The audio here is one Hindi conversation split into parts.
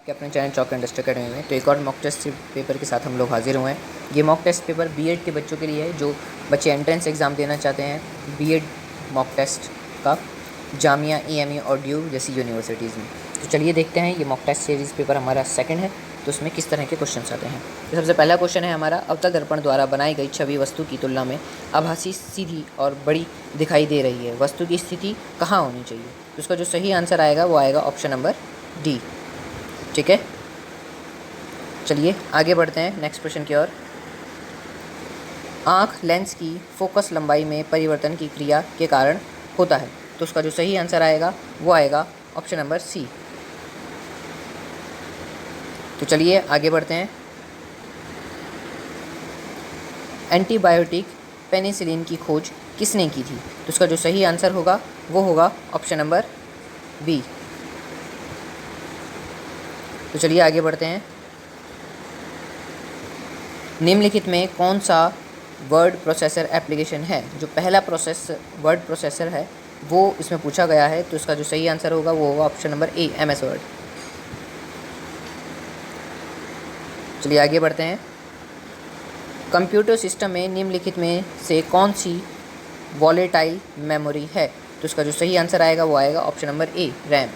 कि अपने चैनल चौक इंडस्ट्री अकेडमी में तो एक और मॉक टेस्ट पेपर के साथ हम लोग हाजिर हुए हैं। ये मॉक टेस्ट पेपर बीएड के बच्चों के लिए है जो बच्चे एंट्रेंस एग्ज़ाम देना चाहते हैं बीएड मॉक टेस्ट का जामिया ईएमयू और ड्यू जैसी यूनिवर्सिटीज़ में। तो चलिए देखते हैं, ये मॉक टेस्ट सीरीज़ पेपर हमारा सेकंड है, तो उसमें किस तरह के क्वेश्चन आते हैं। तो सबसे पहला क्वेश्चन है हमारा, अवतल दर्पण द्वारा बनाई गई छवि वस्तु की तुलना में आभासी, सीधी और बड़ी दिखाई दे रही है, वस्तु की स्थिति कहाँ होनी चाहिए। तो उसका जो सही आंसर आएगा वो आएगा ऑप्शन नंबर डी। ठीक है, चलिए आगे बढ़ते हैं नेक्स्ट क्वेश्चन की ओर। आँख लेंस की फोकस लंबाई में परिवर्तन की क्रिया के कारण होता है, तो उसका जो सही आंसर आएगा वो आएगा ऑप्शन नंबर सी। तो चलिए आगे बढ़ते हैं। एंटीबायोटिक पेनिसिलिन की खोज किसने की थी, तो उसका जो सही आंसर होगा वो होगा ऑप्शन नंबर बी। तो चलिए आगे बढ़ते हैं। निम्नलिखित में कौन सा वर्ड प्रोसेसर एप्लीकेशन है, जो पहला वर्ड प्रोसेसर है वो इसमें पूछा गया है, तो इसका जो सही आंसर होगा वो होगा ऑप्शन नंबर ए, एमएस वर्ड। चलिए आगे बढ़ते हैं। कंप्यूटर सिस्टम में निम्नलिखित में से कौन सी वॉलेटाइल मेमोरी है, तो इसका जो सही आंसर आएगा वो आएगा ऑप्शन नंबर ए, रैम।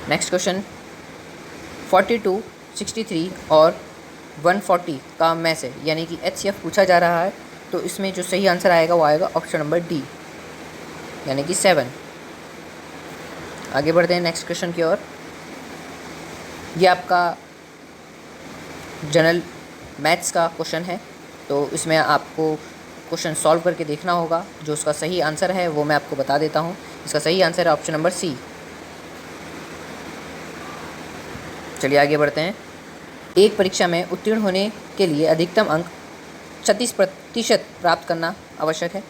नेक्स्ट क्वेश्चन, 42, 63 और 140 का में से यानी कि एचसीएफ पूछा जा रहा है, तो इसमें जो सही आंसर आएगा वो आएगा ऑप्शन नंबर डी, यानी कि 7। आगे बढ़ते हैं नेक्स्ट क्वेश्चन की ओर। ये आपका जनरल मैथ्स का क्वेश्चन है, तो इसमें आपको क्वेश्चन सॉल्व करके देखना होगा। जो उसका सही आंसर है वो मैं आपको बता देता हूँ। इसका सही आंसर है ऑप्शन नंबर सी। चलिए आगे बढ़ते हैं। एक परीक्षा में उत्तीर्ण होने के लिए अधिकतम अंक 36% प्राप्त करना आवश्यक है।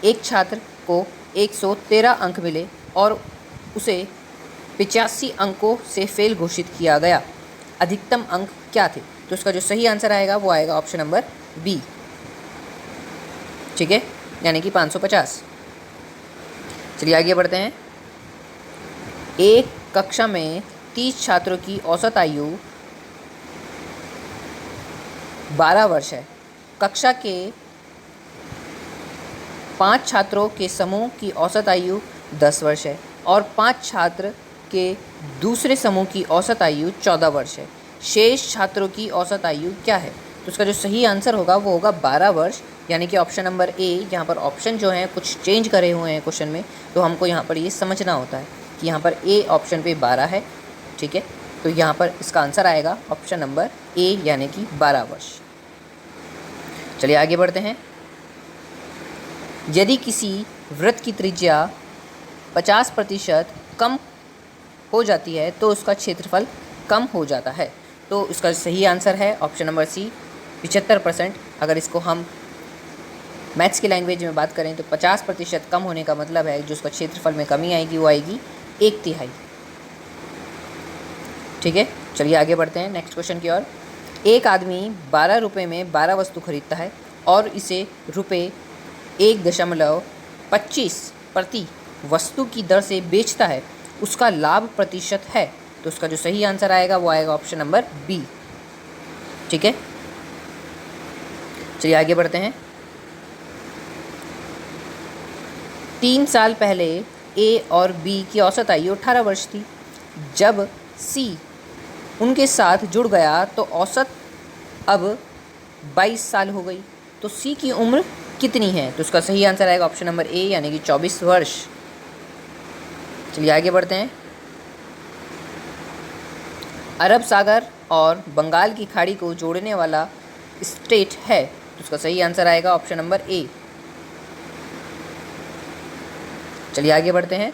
एक छात्र को 113 अंक मिले और उसे 85 अंकों से फेल घोषित किया गया, अधिकतम अंक क्या थे, तो उसका जो सही आंसर आएगा वो आएगा ऑप्शन नंबर बी। ठीक है, यानी कि 550। चलिए आगे बढ़ते हैं। एक कक्षा में 30 छात्रों की औसत आयु 12 वर्ष है। कक्षा के 5 छात्रों के समूह की औसत आयु 10 वर्ष है और 5 छात्र के दूसरे समूह की औसत आयु 14 वर्ष है। शेष छात्रों की औसत आयु क्या है, तो उसका जो सही आंसर होगा वो होगा 12 वर्ष, यानी कि ऑप्शन नंबर ए। यहाँ पर ऑप्शन जो हैं कुछ चेंज करे हुए हैं क्वेश्चन में, तो हमको यहाँ पर ये समझना होता है कि यहाँ पर ए ऑप्शन पे 12 है। ठीक है, तो यहाँ पर इसका आंसर आएगा ऑप्शन नंबर ए, यानी कि 12 वर्ष। चलिए आगे बढ़ते हैं। यदि किसी वृत्त की त्रिज्या 50% कम हो जाती है तो उसका क्षेत्रफल कम हो जाता है, तो इसका सही आंसर है ऑप्शन नंबर सी, 75%। अगर इसको हम मैथ्स की लैंग्वेज में बात करें तो 50% कम होने का मतलब है जो उसका क्षेत्रफल में कमी आएगी वो आएगी 1/3। ठीक है, चलिए आगे बढ़ते हैं नेक्स्ट क्वेश्चन की ओर। एक आदमी 12 रुपये में 12 वस्तु खरीदता है और इसे रुपये 1.25 प्रति वस्तु की दर से बेचता है, उसका लाभ प्रतिशत है, तो उसका जो सही आंसर आएगा वो आएगा ऑप्शन नंबर बी। ठीक है, चलिए आगे बढ़ते हैं। 3 साल पहले ए और बी की औसत आयु 18 वर्ष थी। जब सी उनके साथ जुड़ गया तो औसत अब 22 साल हो गई, तो सी की उम्र कितनी है, तो उसका सही आंसर आएगा ऑप्शन नंबर ए, यानी कि 24 वर्ष। चलिए आगे बढ़ते हैं। अरब सागर और बंगाल की खाड़ी को जोड़ने वाला स्टेट है, तो उसका सही आंसर आएगा ऑप्शन नंबर ए। चलिए आगे बढ़ते हैं।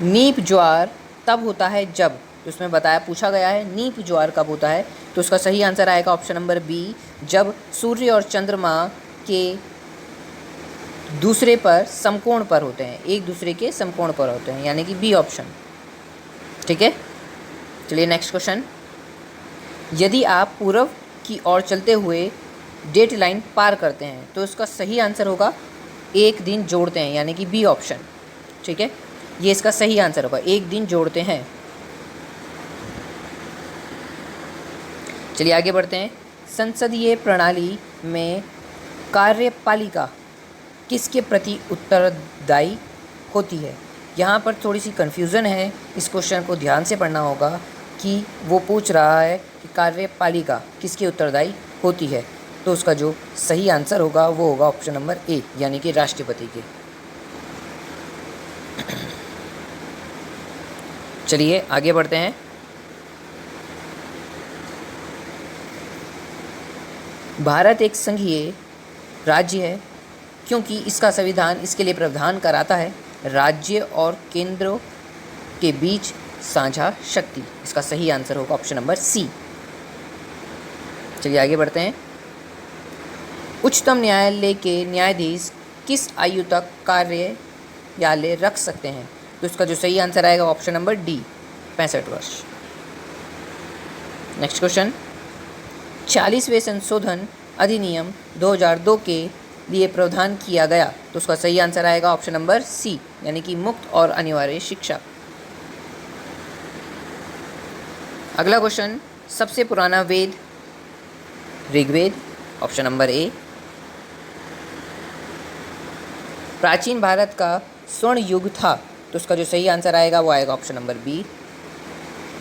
नीप ज्वार तब होता है जब, तो उसमें पूछा गया है नीप ज्वार कब होता है, तो उसका सही आंसर आएगा ऑप्शन नंबर बी, जब सूर्य और चंद्रमा के दूसरे पर समकोण पर होते हैं, एक दूसरे के समकोण पर होते हैं, यानी कि बी ऑप्शन। ठीक है, चलिए नेक्स्ट क्वेश्चन। यदि आप पूर्व की ओर चलते हुए डेट लाइन पार करते हैं तो इसका सही आंसर होगा एक दिन जोड़ते हैं, यानी कि बी ऑप्शन। ठीक है, ये इसका सही आंसर होगा, एक दिन जोड़ते हैं। चलिए आगे बढ़ते हैं। संसदीय प्रणाली में कार्यपालिका किसके प्रति उत्तरदायी होती है? यहाँ पर थोड़ी सी कन्फ्यूज़न है, इस क्वेश्चन को ध्यान से पढ़ना होगा कि वो पूछ रहा है कि कार्यपालिका किसके उत्तरदायी होती है। तो उसका जो सही आंसर होगा वो होगा ऑप्शन नंबर ए, यानी कि राष्ट्रपति के। चलिए आगे बढ़ते हैं। भारत एक संघीय राज्य है क्योंकि इसका संविधान इसके लिए प्रावधान कराता है राज्य और केंद्र के बीच साझा शक्ति। इसका सही आंसर होगा ऑप्शन नंबर सी। चलिए आगे बढ़ते हैं। उच्चतम न्यायालय के न्यायाधीश किस आयु तक कार्यालय रख सकते हैं? तो इसका जो सही आंसर आएगा ऑप्शन नंबर डी, 65 वर्ष। नेक्स्ट क्वेश्चन, 40वें संशोधन अधिनियम 2002 के लिए प्रावधान किया गया। तो उसका सही आंसर आएगा ऑप्शन नंबर सी, यानी कि मुक्त और अनिवार्य शिक्षा। अगला क्वेश्चन, सबसे पुराना वेद ऋग्वेद, ऑप्शन नंबर ए। प्राचीन भारत का स्वर्ण युग था। तो उसका जो सही आंसर आएगा वो आएगा ऑप्शन नंबर बी,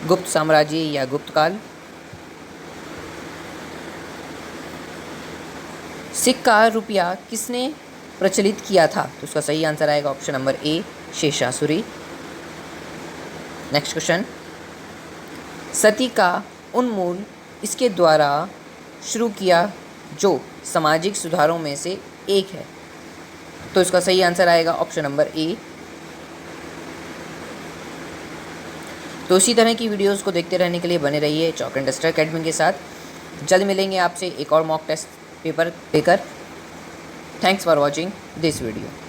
गुप्त साम्राज्य या गुप्त काल। सिक्का रुपया किसने प्रचलित किया था? तो उसका सही आंसर आएगा ऑप्शन नंबर ए, शेषासुरी। नेक्स्ट क्वेश्चन, सती का उन्मूलन इसके द्वारा शुरू किया जो सामाजिक सुधारों में से एक है। तो इसका सही आंसर आएगा ऑप्शन नंबर ए। तो इसी तरह की वीडियोस को देखते रहने के लिए बने रहिए चॉक एंड डस्टर अकेडमी के साथ। जल्द मिलेंगे आपसे एक और मॉक टेस्ट पेपर लेकर। Thanks for watching this video.